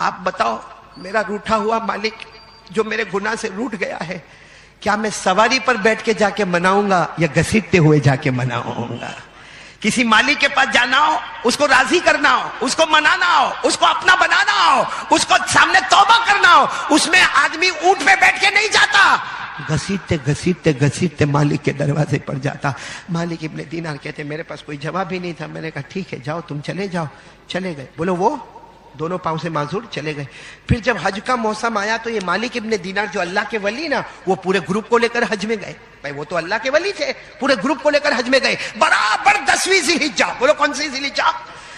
آپ بتاؤ میرا روٹھا ہوا مالک جو میرے گناہ سے روٹ گیا ہے، کیا میں سواری پر بیٹھ کے جا کے مناؤں گا یا گھسیٹتے ہوئے جا کے مناؤں گا؟ کسی مالک کے پاس جانا ہو، اس کو راضی کرنا ہو، اس کو منانا ہو، اس کو اپنا بنانا ہو، اس کو سامنے توبہ کرنا ہو، اس میں آدمی اونٹ پہ بیٹھ کے نہیں جاتا، گھسیٹتے گھسیٹتے گھسیٹتے مالک کے دروازے پر جاتا۔ مالک ابن دینار کہتے میرے پاس کوئی جواب ہی نہیں تھا، میں نے کہا ٹھیک ہے جاؤ تم چلے جاؤ۔ چلے گئے، بولو وہ دونوں پاؤں سے معذور چلے گئے۔ پھر جب حج کا موسم آیا تو یہ مالک ابن دینار جو اللہ کے ولی نا، وہ پورے گروپ کو لے کر حج میں گئے۔ بھائی وہ تو اللہ کے ولی تھے، پورے گروپ کو لے کر حج میں گئے۔ برابر 10ویں ذی الحجہ، بولو کون سی ذی الحجہ؟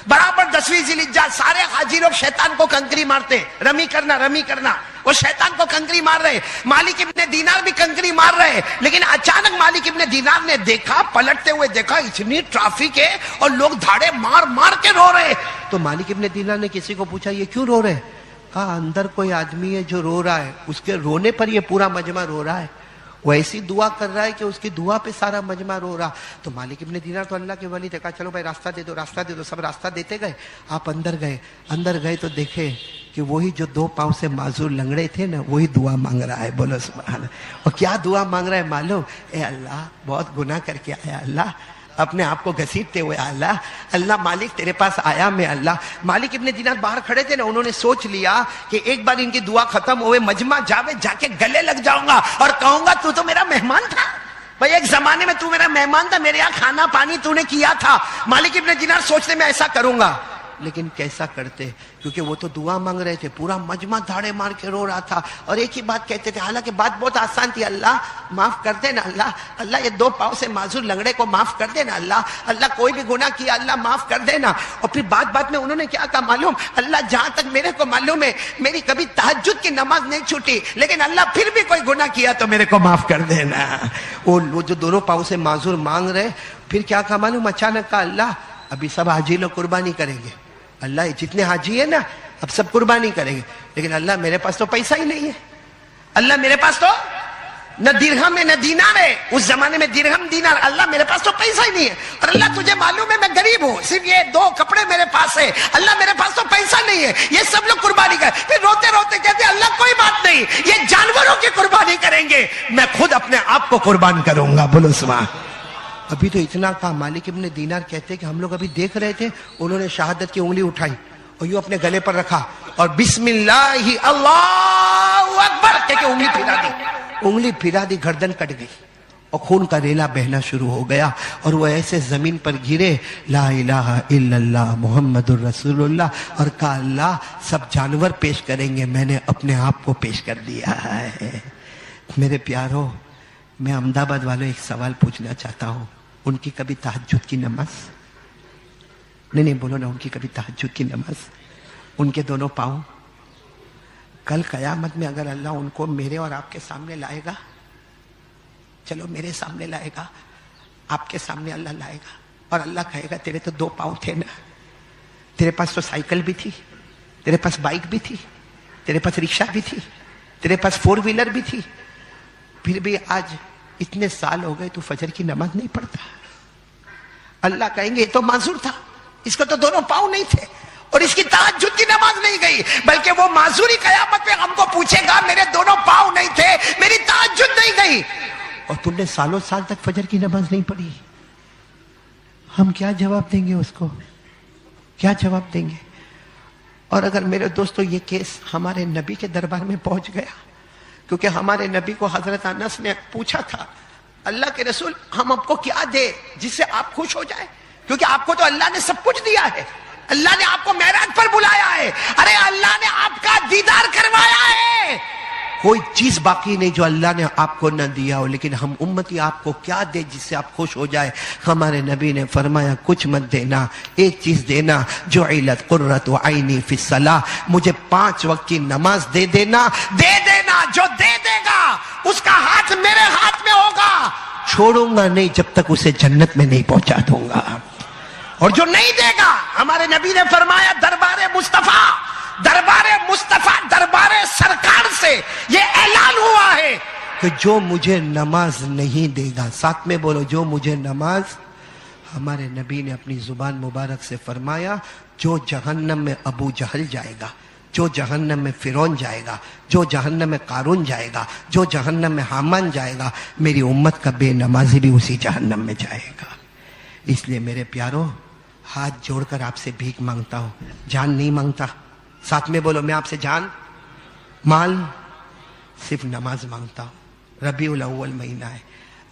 برابر 10ویں ذی الحجہ سارے حاجی لوگ شیطان کو کنکری مارتے ہیں، رمی کرنا رمی کرنا، وہ شیطان کو کنکری مار رہے، مالک ابن دینار بھی کنکری مار رہے۔ لیکن اچانک مالک ابن دینار نے دیکھا، پلٹتے ہوئے دیکھا اتنی ٹریفک ہے اور لوگ دھاڑے مار مار کے رو رہے۔ تو مالک ابن دینار نے کسی کو پوچھا یہ کیوں رو رہے؟ کہا اندر کوئی آدمی ہے جو رو رہا ہے، اس کے رونے پر یہ پورا مجمع رو رہا ہے، وہ ایسی دعا کر رہا ہے کہ اس کی دعا پہ سارا مجمع رو رہا۔ تو مالک ابن دینار تو اللہ کے ولی تھے، کہا چلو بھائی راستہ دے دو راستہ دے دو۔ سب راستہ دیتے گئے، آپ اندر گئے۔ اندر گئے تو دیکھے کہ وہی جو 2 پاؤں سے معذور لنگڑے تھے نا، وہی دعا مانگ رہا ہے۔ بولو سبحان اللہ۔ اور کیا دعا مانگ رہا ہے معلوم؟ اے اللہ بہت گناہ کر کے آیا، اللہ اپنے آپ کو گھسیٹتے ہوئے، اللہ اللہ مالک تیرے پاس آیا میں۔ اللہ مالک ابن دینار باہر کھڑے تھے نا، انہوں نے سوچ لیا کہ ایک بار ان کی دعا ختم ہوئے مجمع جاوے، جا کے گلے لگ جاؤں گا اور کہوں گا تو میرا مہمان تھا بھائی، ایک زمانے میں تو میرا مہمان تھا، میرے یہاں کھانا پانی تو نے کیا تھا۔ مالک ابن دینار سوچتے میں ایسا کروں گا، لیکن کیسا کرتے؟ کیونکہ وہ تو دعا مانگ رہے تھے، پورا مجمع دھاڑے مار کے رو رہا تھا اور ایک ہی بات کہتے تھے، حالانکہ بات بہت آسان تھی، اللہ معاف کر دینا، اللہ اللہ یہ 2 پاؤں سے معذور لنگڑے کو معاف کر دینا، اللہ اللہ کوئی بھی گناہ کیا اللہ معاف کر دینا۔ اور پھر بات میں انہوں نے کیا کہا معلوم؟ اللہ جہاں تک میرے کو معلوم ہے میری کبھی تہجد کی نماز نہیں چھوٹی، لیکن اللہ پھر بھی کوئی گناہ کیا تو میرے کو معاف کر دینا۔ وہ جو 2 پاؤں سے معذور مانگ رہے، پھر کیا کہا معلوم؟ اچانک کہا اللہ ابھی سب حاجی لوگ قربانی کریں گے، اللہ جتنے حاجی ہیں نا اب سب قربانی کریں گے، لیکن اللہ میرے پاس تو پیسہ ہی نہیں ہے، اللہ میرے پاس تو نہ درہم ہے نہ دینار ہے، اس زمانے میں درہم دینار، اللہ میرے پاس تو پیسہ ہی نہیں ہے، اور اللہ تجھے معلوم ہے میں غریب ہوں، صرف یہ 2 کپڑے میرے پاس ہے، اللہ میرے پاس تو پیسہ نہیں ہے، یہ سب لوگ قربانی کریں۔ پھر روتے روتے کہتے اللہ کوئی بات نہیں، یہ جانوروں کی قربانی کریں گے، میں خود اپنے آپ کو قربان کروں گا۔ بولو سبحان۔ ابھی تو اتنا کہا، مالک ابن دینار کہتے کہ ہم لوگ ابھی دیکھ رہے تھے، انہوں نے شہادت کی انگلی اٹھائی اور یوں اپنے گلے پر رکھا اور بسم اللہ اللہ اکبر کہہ کے انگلی پھرا دی، گردن کٹ گئی اور خون کا ریلا بہنا شروع ہو گیا اور وہ ایسے زمین پر گرے، لا الہ الا اللہ محمد الرسول اللہ، اور کہا اللہ سب جانور پیش کریں گے، میں نے اپنے آپ کو پیش کر دیا ہے۔ میرے پیارو، میں احمد آباد والوں ایک سوال پوچھنا چاہتا ہوں، ان کی کبھی تہجد کی نماز؟ نہیں بولو نا، ان کی کبھی تہجد کی نماز؟ ان کے 2 پاؤں؟ کل قیامت میں اگر اللہ ان کو میرے اور آپ کے سامنے لائے گا، چلو میرے سامنے لائے گا، آپ کے سامنے اللہ لائے گا اور اللہ کہے گا تیرے تو 2 پاؤں تھے نا، تیرے پاس تو سائیکل بھی تھی، تیرے پاس بائک بھی تھی، تیرے پاس رکشہ بھی تھی، تیرے پاس 4 ویلر بھی تھی، پھر بھی آج اتنے سال ہو گئے تو فجر کی نماز نہیں پڑھتا۔ اللہ کہیں گے یہ تو معذور تھا، اس کو تو 2 پاؤں نہیں تھے اور اس کی تہجد کی نماز نہیں گئی، بلکہ وہ معذوری قیامت میں ہم کو پوچھے گا میرے 2 پاؤں نہیں تھے، میری تہجد نہیں گئی، اور تم نے سالوں سال تک فجر کی نماز نہیں پڑھی۔ ہم کیا جواب دیں گے اس کو؟ کیا جواب دیں گے؟ اور اگر میرے دوستو یہ کیس ہمارے نبی کے دربار میں پہنچ گیا، کیونکہ ہمارے نبی کو حضرت انس نے پوچھا تھا اللہ کے رسول ہم آپ کو کیا دے جس سے آپ خوش ہو جائے، کیونکہ آپ کو تو اللہ نے سب کچھ دیا ہے، اللہ نے آپ کو معراج پر بلایا ہے، ارے اللہ نے آپ کا دیدار کروایا ہے، کوئی چیز باقی نہیں جو اللہ نے آپ کو نہ دیا ہو، لیکن ہم امتی آپ کو کیا دے جس سے آپ خوش ہو جائے؟ ہمارے نبی نے فرمایا کچھ مت دینا، ایک چیز دینا، جعلت قرۃ عینی فی الصلاۃ، مجھے 5 وقت کی نماز دے دینا، جو دے دے گا اس کا ہاتھ میرے ہاتھ میں ہوگا، چھوڑوں گا نہیں جب تک اسے جنت میں نہیں پہنچا دوں گا، اور جو نہیں دے گا، ہمارے نبی نے فرمایا دربار مصطفیٰ دربار سرکار سے یہ اعلان ہوا ہے کہ جو مجھے نماز نہیں دے گا، ساتھ میں بولو جو مجھے نماز، ہمارے نبی نے اپنی زبان مبارک سے فرمایا جو جہنم میں ابو جہل جائے گا، جو جہنم میں فرعون جائے گا، جو جہنم میں قارون جائے گا، جو جہنم میں حامان جائے گا، میری امت کا بے نمازی بھی اسی جہنم میں جائے گا۔ اس لیے میرے پیارو، ہاتھ جوڑ کر آپ سے بھیک مانگتا ہوں، جان نہیں مانگتا۔ ساتھ میں بولو، میں آپ سے جان، مال، صرف نماز مانگتا ہوں۔ ربیع الاول مہینہ ہے،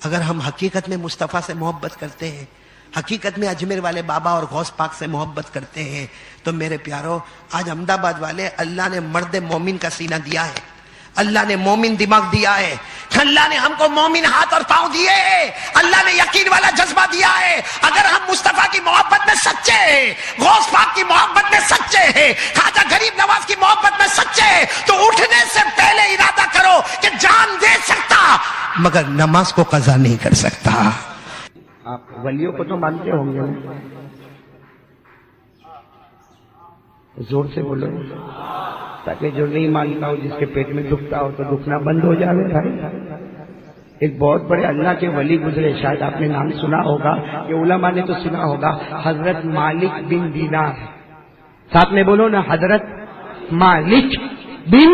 اگر ہم حقیقت میں مصطفیٰ سے محبت کرتے ہیں، حقیقت میں اجمیر والے بابا اور غوث پاک سے محبت کرتے ہیں، تو میرے پیارو، آج احمد آباد والے، اللہ نے مرد مومن کا سینہ دیا ہے، اللہ نے مومن دماغ دیا ہے، اللہ نے ہم کو مومن ہاتھ اور پاؤں دیے ہیں، اللہ نے یقین والا جذبہ دیا ہے۔ اگر ہم مصطفیٰ کی محبت میں سچے ہیں، غوث پاک کی محبت میں سچے ہیں، خواجہ غریب نواز کی محبت میں سچے ہیں، تو اٹھنے سے پہلے ارادہ کرو کہ جان دے سکتا مگر نماز کو قضا نہیں کر سکتا۔ آپ ولیوں کو تو مانتے ہوں گے، زور سے بولو تاکہ جو نہیں مانتا ہو، جس کے پیٹ میں دکھتا ہو تو دکھنا بند ہو جائے بھائی۔ ایک بہت بڑے اللہ کے ولی گزرے، شاید آپ نے نام سنا ہوگا، کہ علماء نے تو سنا ہوگا، حضرت مالک بن دینار۔ ساتھ میں بولو نا، حضرت مالک بن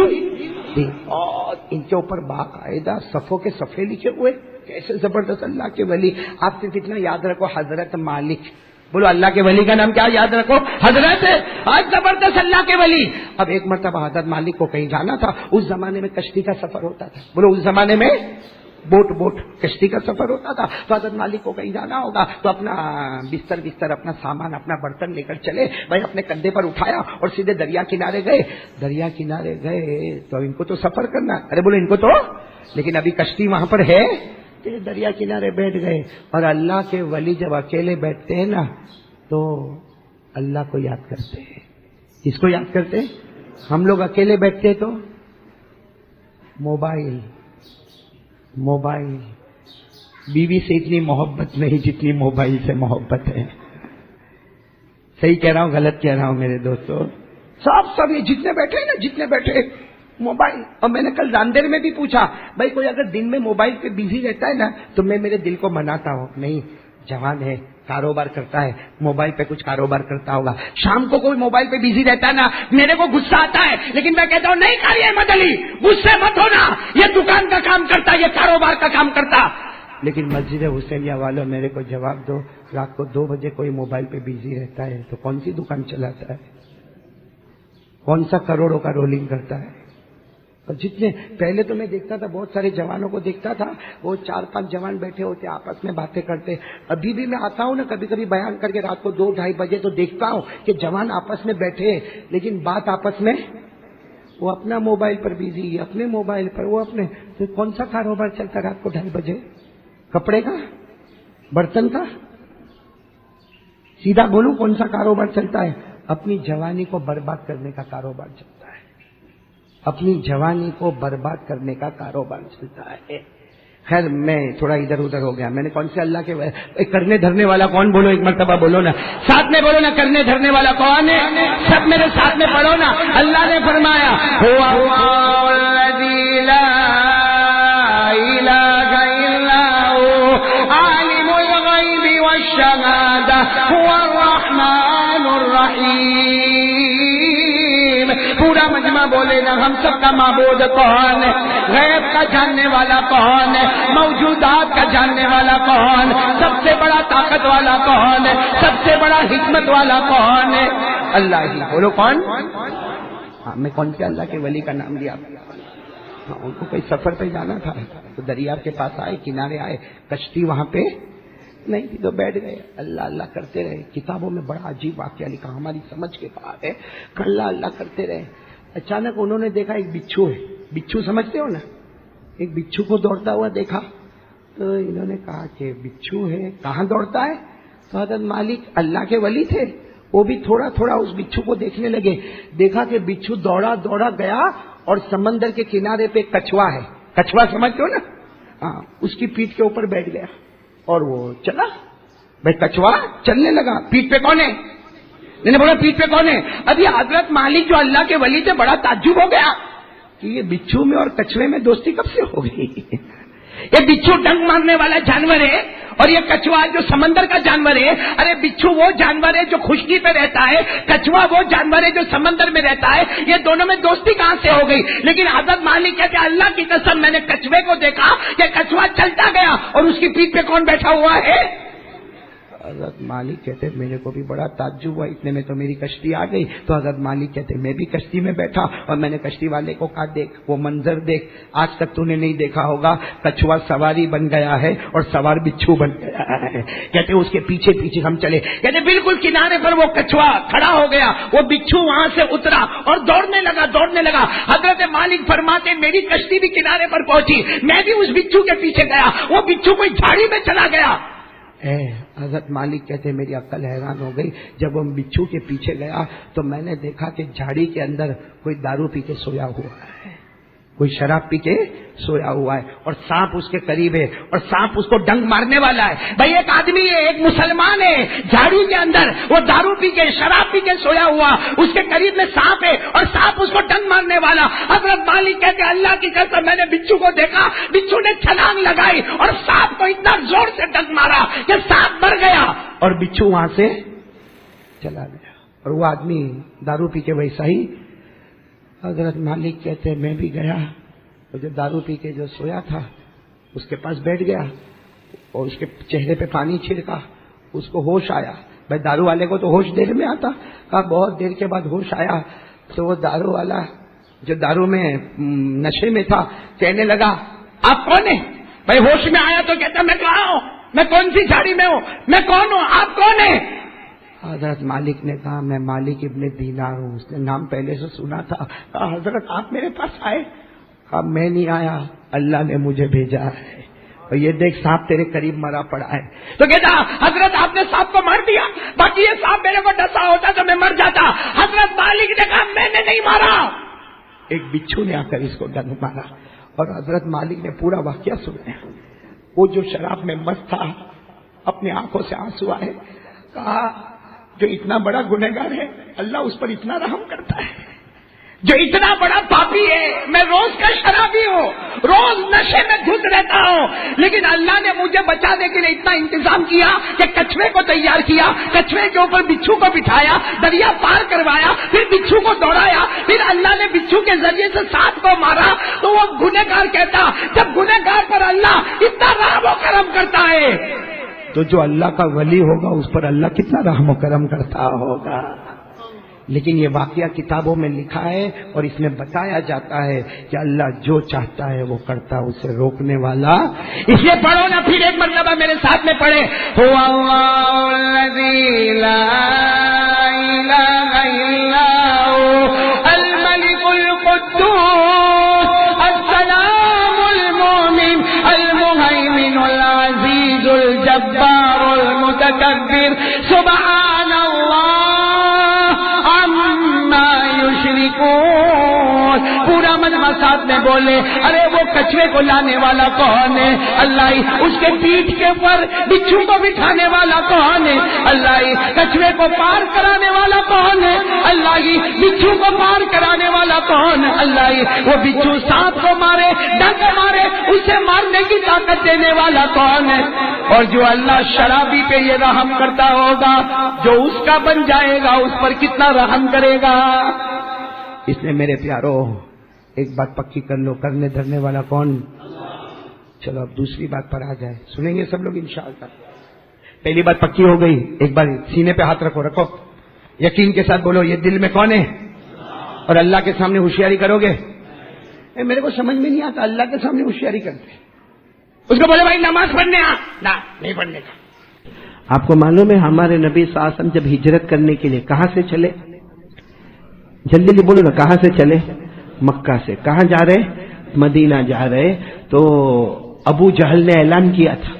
دینار۔ اور ان کے اوپر باقاعدہ صفوں کے صفحے لکھے ہوئے، کیسے زبردست اللہ کے ولی۔ آپ صرف اتنا یاد رکھو، حضرت مالک، بولو اللہ کے ولی کا نام کیا یاد رکھو؟ حضرت۔ آج زبردست اللہ کے ولی۔ اب ایک مرتبہ حضرت مالک کو کہیں جانا تھا، اس زمانے میں کشتی کا سفر ہوتا تھا، بولو اس زمانے میں بوٹ کشتی کا سفر ہوتا تھا، تو حضرت مالک کو کہیں جانا ہوگا تو اپنا بستر اپنا سامان، اپنا برتن لے کر چلے بھائی، اپنے کندھے پر اٹھایا اور سیدھے دریا کنارے گئے۔ دریا کنارے گئے تو ان کو تو سفر کرنا، ارے بولو ان کو تو، لیکن ابھی کشتی وہاں پر ہے، دریا کنارے بیٹھ گئے۔ اور اللہ کے ولی جب اکیلے بیٹھتے ہیں نا تو اللہ کو یاد کرتے ہیں۔ کس کو یاد کرتے ہیں؟ ہم لوگ اکیلے بیٹھتے تو موبائل، بیوی سے اتنی محبت نہیں جتنی موبائل سے محبت ہے۔ صحیح کہہ رہا ہوں غلط کہہ رہا ہوں میرے دوستو؟ سب یہ جتنے بیٹھے موبائل۔ اور میں نے کل راندیر میں بھی پوچھا، بھائی کوئی اگر دن میں موبائل پہ بزی رہتا ہے نا تو میں میرے دل کو مناتا ہوں، نہیں جوان ہے، کاروبار کرتا ہے، موبائل پہ کچھ کاروبار کرتا ہوگا۔ شام کو کوئی موبائل پہ بزی رہتا ہے نا، میرے کو غصہ آتا ہے، لیکن میں کہتا ہوں نہیں کاری احمد علی، غصے مت ہونا، یہ دکان کا کام کرتا، یہ کاروبار کا کام کرتا۔ لیکن مسجد حسینیہ والوں میرے کو جواب دو، رات کو 2 بجے کوئی موبائل پہ بزی رہتا ہے تو کون سی دکان چلاتا ہے؟ کون سا کروڑوں کا رولنگ کرتا ہے؟ اور جتنے پہلے تو میں دیکھتا تھا، بہت سارے جوانوں کو دیکھتا تھا، وہ 4-5 جوان بیٹھے ہوتے آپس میں باتیں کرتے۔ ابھی بھی میں آتا ہوں نا کبھی کبھی بیان کر کے رات کو 2-2:30 بجے تو دیکھتا ہوں کہ جوان آپس میں بیٹھے ہیں، لیکن بات آپس میں، وہ اپنا موبائل پر بزی، اپنے موبائل پر، وہ اپنے۔ تو کون سا کاروبار چلتا رات کو 2:30 بجے؟ کپڑے کا، برتن کا؟ سیدھا بولوں کون سا کاروبار چلتا ہے؟ اپنی جوانی کو برباد کرنے کا کاروبار چلتا ہے، اپنی جوانی کو برباد کرنے کا کاروبار چلتا ہے۔ خیر میں تھوڑا ادھر ادھر ہو گیا، میں نے کون سے اللہ کے کرنے دھرنے والا کون؟ بولو ایک مرتبہ بولو نا، ساتھ میں بولو نا، کرنے دھرنے والا کون ہے؟ سب میرے ساتھ میں پڑھو نا۔ اللہ نے فرمایا هو الذی لا الہ الا هو عالم الغیب والشہادہ هو الرحمن الرحیم۔ پورا مجمع بولے نا، ہم سب کا معبود کون ہے؟ غیب کا جاننے والا کون ہے؟ موجودات کا جاننے والا کون؟ سب سے بڑا طاقت والا کون ہے؟ سب سے بڑا حکمت والا کون ہے؟ اللہ ہی۔ بولو کون؟ ہاں، میں کون سے اللہ کے ولی کا نام لیا؟ ان کو کوئی سفر پہ جانا تھا تو دریا کے پاس آئے، کنارے آئے، کشتی وہاں پہ نہیں تھی تو بیٹھ گئے، اللہ اللہ کرتے رہے۔ کتابوں میں بڑا عجیب واقعہ لکھا، ہماری سمجھ کے باہر ہے، اللہ اللہ کرتے رہے۔ اچانک انہوں نے دیکھا ایک بچھو ہے، بچھو سمجھتے ہو نا، ایک بچھو کو دوڑتا ہوا دیکھا، تو انہوں نے کہا کہ بچھو ہے، کہاں دوڑتا ہے؟ تو حضرت مالک اللہ کے ولی تھے، وہ بھی تھوڑا تھوڑا اس بچھو کو دیکھنے لگے، دیکھا کہ بچھو دوڑا دوڑا گیا اور سمندر کے کنارے پہ کچھوا ہے، کچھوا سمجھتے ہو نا، ہاں، اس کی پیٹھ کے اوپر بیٹھ گیا اور وہ چلا۔ بھائی کچھوا چلنے لگا، پیٹھ پہ کون ہے؟ میں نے بولا پیٹھ پہ کون ہے؟ ابھی حضرت مالک جو اللہ کے ولی تھے بڑا تعجب ہو گیا کہ یہ بچھو میں اور کچھوے میں دوستی کب سے ہو گئی؟ یہ بچھو ڈنگ مارنے والا جانور ہے اور یہ کچھوا جو سمندر کا جانور ہے. ارے بچھو وہ جانور ہے جو خشکی پہ رہتا ہے, کچھوا وہ جانور ہے جو سمندر میں رہتا ہے. یہ دونوں میں دوستی کہاں سے ہو گئی؟ لیکن حضرت مالک کہتے ہیں اللہ کی قسم میں نے کچھوے کو دیکھا کہ کچھوا چلتا گیا اور اس کی پیٹھ پہ کون بیٹھا ہوا ہے؟ حضرت مالک کہتے میرے کو بھی بڑا تعجب ہوا, اتنے میں تو میری کشتی آ گئی. تو حضرت مالک کہتے میں بھی کشتی میں بیٹھا اور میں نے کشتی والے کو کہا دیکھ وہ منظر دیکھ, آج تک تو نے نہیں دیکھا ہوگا, کچھوا سواری بن گیا ہے اور سوار بچھو بن گیا ہے. کہتے اس کے پیچھے پیچھے ہم چلے. کہتے بالکل کنارے پر وہ کچھوا کھڑا ہو گیا, وہ بچھو وہاں سے اترا اور دوڑنے لگا. حضرت مالک فرماتے میری کشتی بھی کنارے پر پہنچی, میں بھی اس بچھو کے پیچھے گیا, وہ بچھو کوئی جھاڑی میں چلا گیا. حضرت مالک کہتے میری عقل حیران ہو گئی. جب ہم بچھو کے پیچھے گیا تو میں نے دیکھا کہ جھاڑی کے اندر کوئی دارو پی کے سویا ہوا ہے, کوئی شراب پی کے سویا ہوا ہے اور سانپ اس کے قریب ہے اور سانپ اس کو ڈنگ مارنے والا ہے. بھائی ایک آدمی ہے, ایک مسلمان ہے, جھاڑی کے اندر وہ دارو پی کے شراب پی کے سویا ہوا, اس کے قریب میں سانپ ہے اور سانپ اس کو ڈنگ مارنے والا. حضرت مالک کہتے اللہ کی قسم میں نے بچھو کو دیکھا, بچھو نے چھلانگ لگائی اور سانپ کو اتنا زور سے ڈنگ مارا کہ سانپ مر گیا اور بچھو وہاں سے چلا گیا. اور وہ آدمی دارو پی کے ویسا ہی. حضرت مالک کہتے میں بھی گیا اور جو دارو پی کے جو سویا تھا اس کے پاس بیٹھ گیا اور اس کے چہرے پہ پانی چھڑکا, اس کو ہوش آیا. بھائی دارو والے کو تو ہوش دیر میں آتا, کہا بہت دیر کے بعد ہوش آیا. تو وہ دارو والا جو دارو میں نشے میں تھا کہنے لگا آپ کون ہیں؟ بھائی ہوش میں آیا تو کہتا میں کہاں ہوں, میں کون سی جھاڑی میں ہوں, میں کون ہوں, آپ کون ہیں؟ حضرت مالک نے کہا میں مالک ابن دینار ہوں. اس نے نام پہلے سے سنا تھا. کہا حضرت آپ میرے پاس آئے؟ کہا میں نہیں آیا, اللہ نے مجھے بھیجا ہے. اور یہ دیکھ سانپ تیرے قریب مرا پڑا ہے. تو کہتا حضرت آپ نے سانپ کو مار دیا, باقی یہ سانپ میرے کو ڈسا ہوتا تو میں مر جاتا. حضرت مالک نے کہا میں نے نہیں مارا, ایک بچھو نے آ کر اس کو ڈنگ مارا. اور حضرت مالک نے پورا واقعہ سنا. وہ جو شراب میں مست تھا اپنی آنکھوں سے آنسو آئے. کہا جو اتنا بڑا گنہگار ہے اللہ اس پر اتنا رحم کرتا ہے, جو اتنا بڑا پاپی ہے. میں روز کا شرابی ہوں, روز نشے میں دھت رہتا ہوں, لیکن اللہ نے مجھے بچانے کے لیے اتنا انتظام کیا کہ کچھوے کو تیار کیا, کچھوے کے اوپر بچھو کو بٹھایا, دریا پار کروایا, پھر بچھو کو دوڑایا, پھر اللہ نے بچھو کے ذریعے سے سانپ کو مارا. تو وہ گنہگار کہتا جب گنہگار پر اللہ اتنا رحم و کرم کرتا ہے تو جو اللہ کا ولی ہوگا اس پر اللہ کتنا رحم و کرم کرتا ہوگا. لیکن یہ واقعہ کتابوں میں لکھا ہے اور اس میں بتایا جاتا ہے کہ اللہ جو چاہتا ہے وہ کرتا, اسے روکنے والا. اس لیے پڑھو نا پھر ایک مرتبہ میرے ساتھ میں پڑھے, هو اللہ الذی لا الہ الا هو الملک القدوس السلام المؤمن المهیمن العزیز الجبار المتکبر سبحان اللہ پورا مجمع ساتھ میں بولے ارے وہ کچھوے کو لانے والا کون ہے؟ اللہ ہی. اس کے پیٹھ کے اوپر بچھو کو بٹھانے والا کون ہے؟ اللہ ہی. کچھوے کو پار کرانے والا کون ہے؟ اللہ ہی. بچھو کو پار کرانے والا کون ہے؟ اللہ ہی. وہ بچھو سانپ کو مارے, ڈنگ مارے, اسے مارنے کی طاقت دینے والا کون ہے؟ اور جو اللہ شرابی پہ یہ رحم کرتا ہوگا جو اس کا بن جائے گا اس پر کتنا رحم کرے گا. اس نے میرے پیارو ایک بات پکی کر لو, کرنے دھرنے والا کون؟ چلو اب دوسری بات پر آ جائے, سنیں گے سب لوگ انشاءاللہ. پہلی بات پکی ہو گئی, ایک بار سینے پہ ہاتھ رکھو, یقین کے ساتھ بولو یہ دل میں کون ہے؟ اور اللہ کے سامنے ہوشیاری کرو گے. میرے کو سمجھ میں نہیں آتا اللہ کے سامنے ہوشیاری کرتے. اس کو بولے بھائی نماز پڑھنے آ, نہیں پڑھنے کا. آپ کو معلوم ہے ہمارے نبی صلی اللہ علیہ وسلم جب ہجرت کرنے کے لیے کہاں سے چلے؟ جلدی جلدی بولو نا, کہاں سے چلے؟ مکہ سے. کہاں جا رہے؟ مدینہ جا رہے. تو ابو جہل نے اعلان کیا تھا,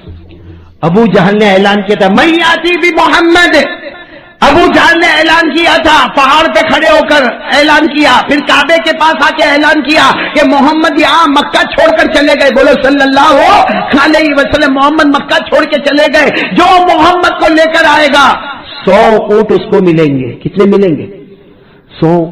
ابو جہل نے اعلان کیا تھا میں آتی بھی محمد. ابو جہل نے اعلان کیا تھا, پہاڑ پہ کھڑے ہو کر اعلان کیا, پھر کعبے کے پاس آ کے اعلان کیا کہ محمد یہاں مکہ چھوڑ کر چلے گئے. بولو صلی اللہ علیہ وسلم. محمد مکہ چھوڑ کے چلے گئے. جو محمد کو لے کر آئے گا 100 اونٹ اس کو ملیں گے. کتنے ملیں گے؟ 100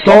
100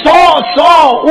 100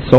100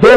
2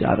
4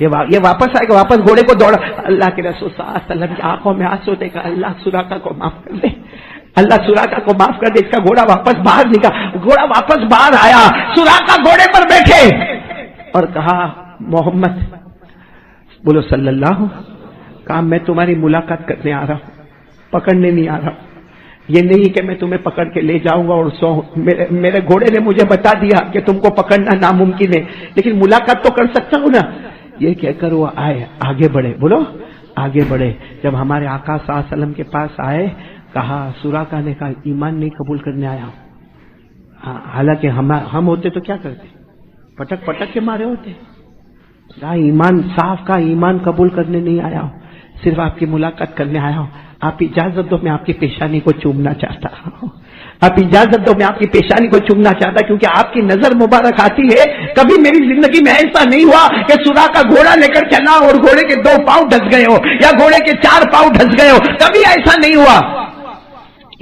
یہ واپس آئے گا, واپس گھوڑے کو دوڑا. اللہ کے رسول صلی اللہ علیہ وسلم کی آنکھوں میں آنسو دیکھا, اللہ سراقہ کو معاف کر دے, اللہ سراقہ کو معاف کر دے. اس کا گھوڑا واپس باہر نکلا, گھوڑا واپس باہر آیا, سراقہ گھوڑے پر بیٹھے اور کہا محمد, بولو صلی اللہ, کہا میں تمہاری ملاقات کرنے آ رہا ہوں, پکڑنے نہیں آ رہا ہوں. یہ نہیں کہ میں تمہیں پکڑ کے لے جاؤں گا اور میرے گھوڑے نے مجھے بتا دیا کہ تم کو پکڑنا ناممکن ہے, لیکن ملاقات تو کر سکتا ہوں نا. یہ کہہ کر وہ آئے, آگے بڑھے, بولو آگے بڑھے. جب ہمارے آقا صلی اللہ علیہ وسلم کے پاس آئے, کہا, سراقہ نے کہا ایمان نہیں قبول کرنے آیا ہوں. حالانکہ ہم ہوتے تو کیا کرتے, پٹک پٹک کے مارے ہوتے. کہا ایمان صاف, کا ایمان قبول کرنے نہیں آیا ہوں, صرف آپ کی ملاقات کرنے آیا ہوں. آپ اجازت دو, میں آپ کی پیشانی کو چومنا چاہتا ہوں. آپ اجازت دو, میں آپ کی پیشانی کو چومنا چاہتا, کیونکہ آپ کی نظر مبارک آتی ہے. کبھی میری زندگی میں ایسا نہیں ہوا کہ سراقہ گھوڑا لے کر چلا اور گھوڑے کے 2 پاؤں ڈھس گئے ہو یا گھوڑے کے 4 پاؤں ڈھس گئے ہو, کبھی ایسا نہیں ہوا.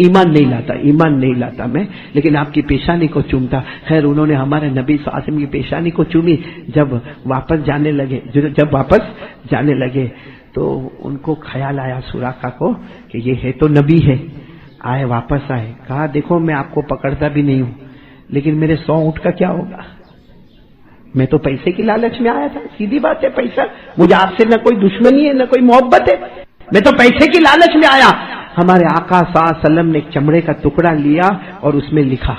ایمان نہیں لاتا, ایمان نہیں لاتا میں, لیکن آپ کی پیشانی کو چومتا. خیر انہوں نے ہمارے نبی صلی اللہ علیہ وسلم کی پیشانی کو چومی. جب واپس جانے لگے تو ان کو خیال آیا سراقہ کو کہ یہ ہے تو نبی ہے. آئے, واپس آئے, کہا دیکھو میں آپ کو پکڑتا بھی نہیں ہوں, لیکن میرے 100 اونٹ کا کیا ہوگا. میں تو پیسے کی لالچ میں آیا تھا, سیدھی بات ہے, پیسہ, مجھے آپ سے نہ کوئی دشمنی ہے نہ کوئی محبت ہے, میں تو پیسے کی لالچ میں آیا. ہمارے آقا صلی اللہ علیہ وسلم نے ایک چمڑے کا ٹکڑا لیا اور اس میں لکھا,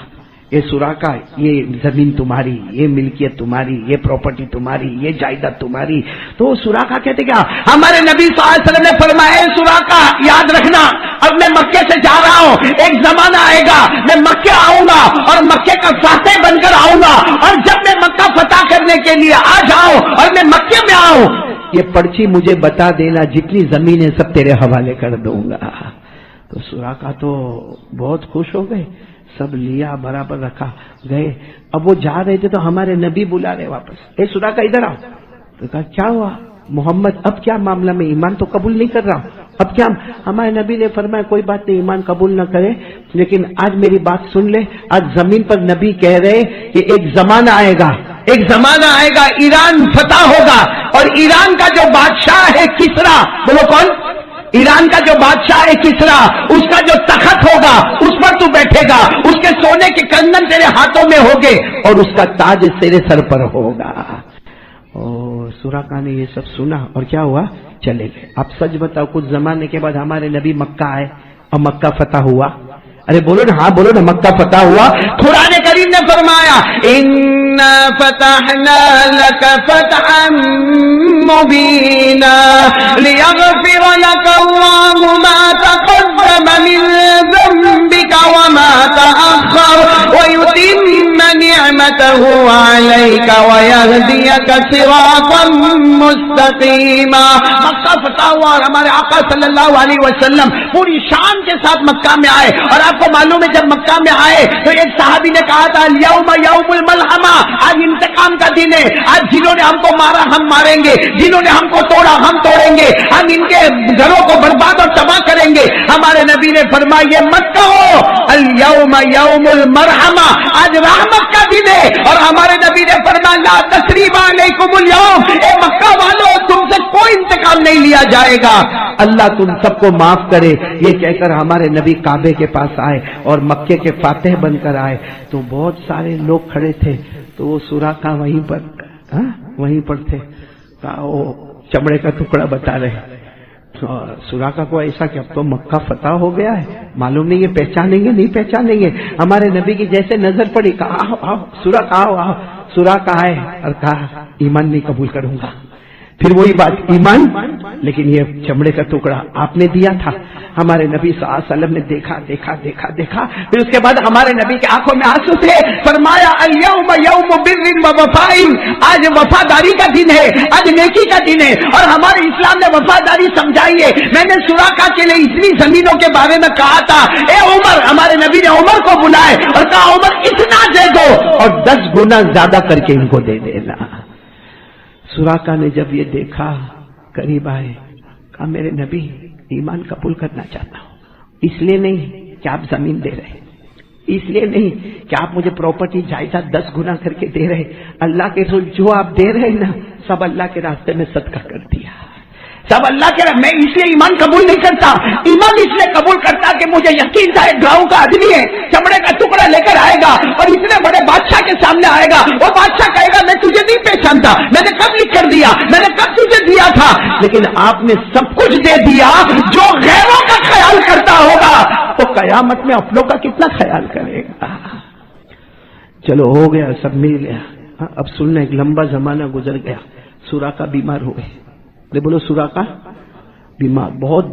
یہ سراقہ, یہ زمین تمہاری, یہ ملکیت تمہاری, یہ پراپرٹی تمہاری, یہ جائیداد تمہاری. تو سراقہ کہتے کیا, ہمارے نبی صلی اللہ علیہ وسلم نے فرمایا, سراقہ یاد رکھنا, اب میں مکے سے جا رہا ہوں, ایک زمانہ آئے گا میں مکے آؤں گا اور مکے کا فاتح بن کر آؤں گا, اور جب میں مکہ فتح کرنے کے لیے آ جاؤں اور میں مکے میں آؤں, یہ پرچی مجھے بتا دینا, جتنی زمینیں سب تیرے حوالے کر دوں گا. تو سراقہ تو بہت خوش ہو گئے, سب لیا, برابر رکھا, گئے. اب وہ جا رہے تھے تو ہمارے نبی بلا رہے واپس, اے سراقہ ادھر آؤ. تو کہا کیا ہوا محمد, اب کیا معاملہ, میں ایمان تو قبول نہیں کر رہا ہوں, اب کیا. ہمارے نبی نے فرمایا کوئی بات نہیں, ایمان قبول نہ کرے, لیکن آج میری بات سن لے. آج زمین پر نبی کہہ رہے کہ ایک زمانہ آئے گا, ایک زمانہ آئے گا, ایران فتح ہوگا, اور ایران کا جو بادشاہ ہے کسرا, بولو کون, ایران کا جو بادشاہ ہے کسرا, اس کا جو تخت ہوگا اس پر تو بیٹھے گا, اس کے سونے کے کنگن تیرے ہاتھوں میں ہوگے اور اس کا تاج تیرے سر پر ہوگا. اور سراقہ نے یہ سب سنا اور کیا ہوا, چلے گئے. اب سچ بتاؤ, کچھ زمانے کے بعد ہمارے نبی مکہ آئے اور مکہ فتح ہوا. ارے بولو نا, ہاں بولو نا, مکہ فتح ہوا. قرآن کریم نے فرمایا, اِنَّا فَتَحْنَا لَكَ فَتْحًا مُبِينًا لِيَغْفِرَ لَكَ اللَّهُ مَا تَقَدَّمَ مِن ذَنبِكَ وَمَا تَأَخَّرَ وَيُتِمَّ نِعْمَتَهُ عَلَيْكَ وَيَهْدِيَكَ صِرَاطًا مُسْتَقِيمًا. مکہ فتح ہوا اور ہمارے آقا صلی اللہ علیہ وسلم پوری شان کے ساتھ مکہ میں آئے. اور آپ کو معلوم ہے جب مکہ میں آئے تو ایک صحابی نے کہا تھا, اليوم یوم الملحمہ, آج انتقام کا دن ہے, آج جنہوں نے ہم کو مارا ہم ماریں گے, جنہوں نے ہم کو توڑا ہم توڑیں گے, ہم ان کے گھروں کو برباد اور تباہ کریں گے. ہمارے نبی نے فرمایا یہ مت کہو, اليوم یوم المرحمہ, آج رحمت کا دن ہے. اور ہمارے نبی نے فرمایا لا تثریب علیکم اليوم, اے مکہ والوں تم سے کوئی انتقام نہیں لیا جائے گا, اللہ تم سب کو معاف کرے. یہ کہہ کر ہمارے نبی کعبے کے پاس آئے اور مکے کے فاتح بن کر آئے. تو بہت سارے لوگ کھڑے تھے, تو وہ سراقہ وہیں پر تھے. وہ چمڑے کا ٹکڑا بتا رہے. سراقہ کو ایسا کہ اب تو مکہ فتح ہو گیا ہے, معلوم نہیں یہ پہچانیں گے نہیں پہچانیں گے. ہمارے نبی کی جیسے نظر پڑی, کہا آؤ آؤ سراقہ آؤ آؤ. سراقہ آئے اور کہا ایمان نہیں قبول کروں گا. پھر وہی بات, ایمان, لیکن یہ چمڑے کا ٹکڑا آپ نے دیا تھا. ہمارے نبی صلی اللہ علیہ وسلم نے دیکھا دیکھا دیکھا دیکھا. پھر اس کے بعد ہمارے نبی کی آنکھوں میں آنسو تھے. فرمایا الیوم یوم بر و وفاء, آج وفاداری کا دن ہے, آج نیکی کا دن ہے. اور ہمارے اسلام نے وفاداری سمجھائی ہے. میں نے سراقہ کے لیے اتنی زمینوں کے بارے میں کہا تھا, اے عمر, ہمارے نبی نے عمر کو بلائے اور کہا عمر اتنا دے دو اور 10 گنا زیادہ کر کے ان کو دے دینا. سراقہ نے جب یہ دیکھا, قریب آئے, کہا میرے نبی ایمان قبول کرنا چاہتا ہوں, اس لیے نہیں کہ آپ زمین دے رہے, اس لیے نہیں کہ آپ مجھے پراپرٹی جائیداد 10 گنا کر کے دے رہے. اللہ کے رسول جو آپ دے رہے نا سب اللہ کے راستے میں صدقہ کر دیا، سب اللہ کے میں اس لیے ایمان قبول نہیں کرتا، ایمان اس لیے قبول کرتا کہ مجھے یقین تھا ایک گاؤں کا آدمی ہے، چمڑے کا ٹکڑا لے کر آئے گا اور اتنے بڑے بادشاہ کے سامنے آئے گا، وہ بادشاہ کہے گا میں تجھے نہیں پہچانتا، میں نے کب لکھ کر دیا، میں نے کب تجھے دیا تھا، لیکن آپ نے سب کچھ دے دیا۔ جو غیروں کا خیال کرتا ہوگا وہ قیامت میں اپنوں کا کتنا خیال کرے گا۔ چلو ہو گیا، سب مل گیا۔ اب سننا، ایک لمبا زمانہ گزر گیا، سوراقہ بیمار ہوئے، بولو سوراقہ بیمار، بہت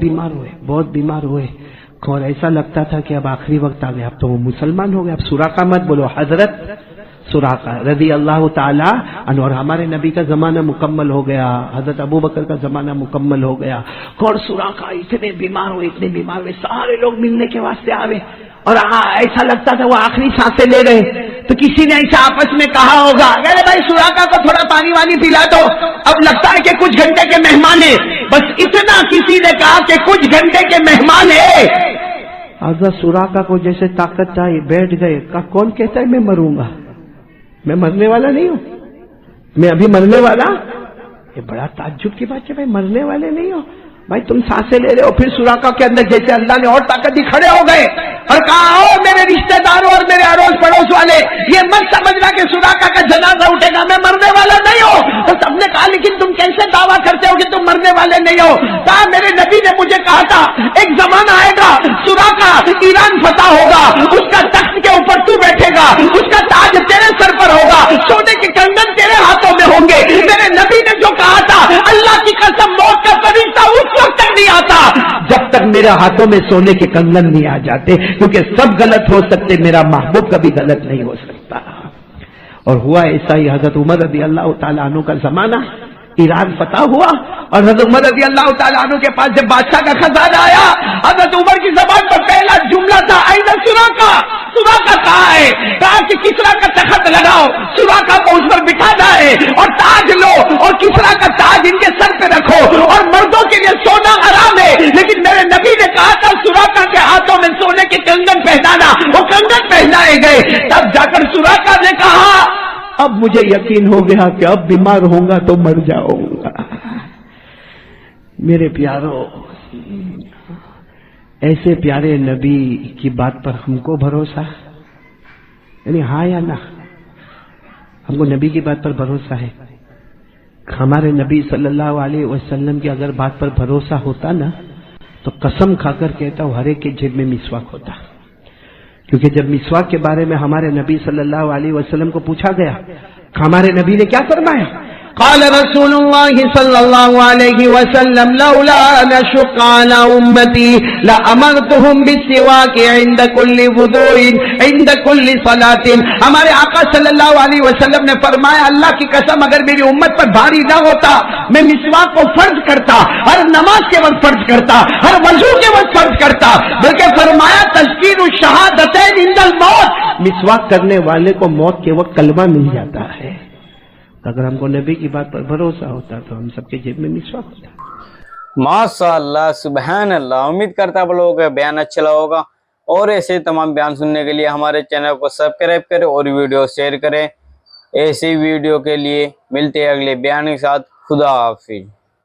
بیمار ہوئے، اور ایسا لگتا تھا کہ اب آخری وقت آ گیا، اب تو وہ مسلمان ہو گئے۔ اب سوراقہ مت بولو، حضرت سوراقہ رضی اللہ تعالی عنہ۔ اور ہمارے نبی کا زمانہ مکمل ہو گیا، حضرت ابو بکر کا زمانہ مکمل ہو گیا، اور سوراقہ اتنے بیمار ہوئے، سارے لوگ ملنے کے واسطے آ گئے، اور ایسا لگتا تھا وہ آخری سانسیں لے رہے، تو کسی نے ایسا آپس میں کہا ہوگا ارے بھائی سوراقہ کو تھوڑا پانی وانی پلا دو، اب لگتا ہے کہ کچھ گھنٹے کے مہمان ہیں، بس اتنا کسی نے کہا کہ کچھ گھنٹے کے مہمان ہیں۔ حضرت سوراقہ کو جیسے طاقت آئی، بیٹھ گئے، کہا کون کہتا ہے میں مروں گا؟ میں مرنے والا نہیں ہوں، میں ابھی مرنے والا؟ یہ بڑا تعجب کی بات ہے، بھائی مرنے والے نہیں ہو بھائی، تم سانسیں لے رہے ہو۔ پھر سوراقہ کے اندر جیسے اللہ نے اور طاقت دی، کھڑے ہو گئے اور کہا آؤ میرے رشتہ داروں اور میرے اڑوس پڑوس والے، یہ مت سمجھنا کہ سوراقہ کا جنازہ اٹھے گا، میں مرنے والا نہیں ہوں۔ تو سب نے کہا لیکن تم کیسے دعویٰ کرتے ہو کہ تم مرنے والے نہیں ہو؟ کہا میرے نبی نے مجھے کہا تھا ایک زمانہ آئے گا، سوراقہ ایران فتح ہوگا، اس کا تخت کے اوپر تو بیٹھے گا، اس کا تاج تیرے سر پر ہوگا، سونے کے کنگن تیرے ہاتھوں میں ہوں گے۔ میرے نبی نے جو کہا تھا، اللہ کی قسم موت کا فرشتہ اس وقت تک نہیں آتا جب تک میرے ہاتھوں میں سونے کے کنگن نہیں آ جاتے، کیونکہ سب غلط ہو سکتے، میرا محبوب کبھی غلط نہیں ہو سکتا۔ اور ہوا ایسا ہی، حضرت عمر رضی اللہ تعالیٰ عنہ کا زمانہ، ایران فتح ہوا، اور حضرت عمر رضی اللہ تعالیٰ عنہ کے پاس جب بادشاہ کا خزانہ آیا، حضرت عمر کی زبان پر پہلا جملہ تھا این سوراقہ، سوراقہ کہاں ہے؟ کہا کہ کسرا کا تخت لگاؤ، سوراقہ کو اس پر بٹھانا ہے، اور تاج لو اور کسرا کا تاج ان کے سر پہ رکھو، اور مردوں کے لیے سونا حرام ہے، لیکن میرے نبی نے کہا تھا سوراقہ کے ہاتھوں میں سونے کے کنگن پہنانا، وہ کنگن پہنائے گئے۔ تب جا کر سوراقہ نے کہا اب مجھے یقین ہو گیا کہ اب بیمار ہوں گا تو مر جاؤں گا۔ میرے پیاروں، ایسے پیارے نبی کی بات پر ہم کو بھروسہ، یعنی ہاں یا نہ، ہم کو نبی کی بات پر بھروسہ ہے۔ ہمارے نبی صلی اللہ علیہ وسلم کی اگر بات پر بھروسہ ہوتا نا تو قسم کھا کر کہتا ہوں ہر ایک کے جیب میں مسواک ہوتا، کیونکہ جب مسواک کے بارے میں ہمارے نبی صلی اللہ علیہ وسلم کو پوچھا گیا، ہمارے نبی نے کیا فرمایا؟ قال رسول اللہ صلی اللہ علیہ وسلم لولا ان اشق على امتی لامرتهم بالسواک عند كل وضوء عند كل صلاة۔ ہمارے آقا صلی اللہ علیہ وسلم نے فرمایا اللہ کی قسم اگر میری امت پر بھاری نہ ہوتا میں مسواک کو فرض کرتا، ہر نماز کے وقت فرض کرتا، ہر وضو کے وقت فرض کرتا، بلکہ فرمایا تذکیر الشہادتین عند الموت، مسواک کرنے والے کو موت کے وقت کلمہ مل جاتا ہے۔ اگر ہم کو نبی کی بات پر بھروسہ ہوتا تو ہم سب کے جیب میں مسواک ہوتا۔ ماشاء اللہ، سبحان اللہ۔ امید کرتا آپ لوگوں کا بیان اچھا لگا ہوگا، اور ایسے تمام بیان سننے کے لیے ہمارے چینل کو سبسکرائب کریں اور ویڈیو شیئر کریں۔ ایسی ویڈیو کے لیے ملتے ہیں اگلے بیان کے ساتھ۔ خدا حافظ۔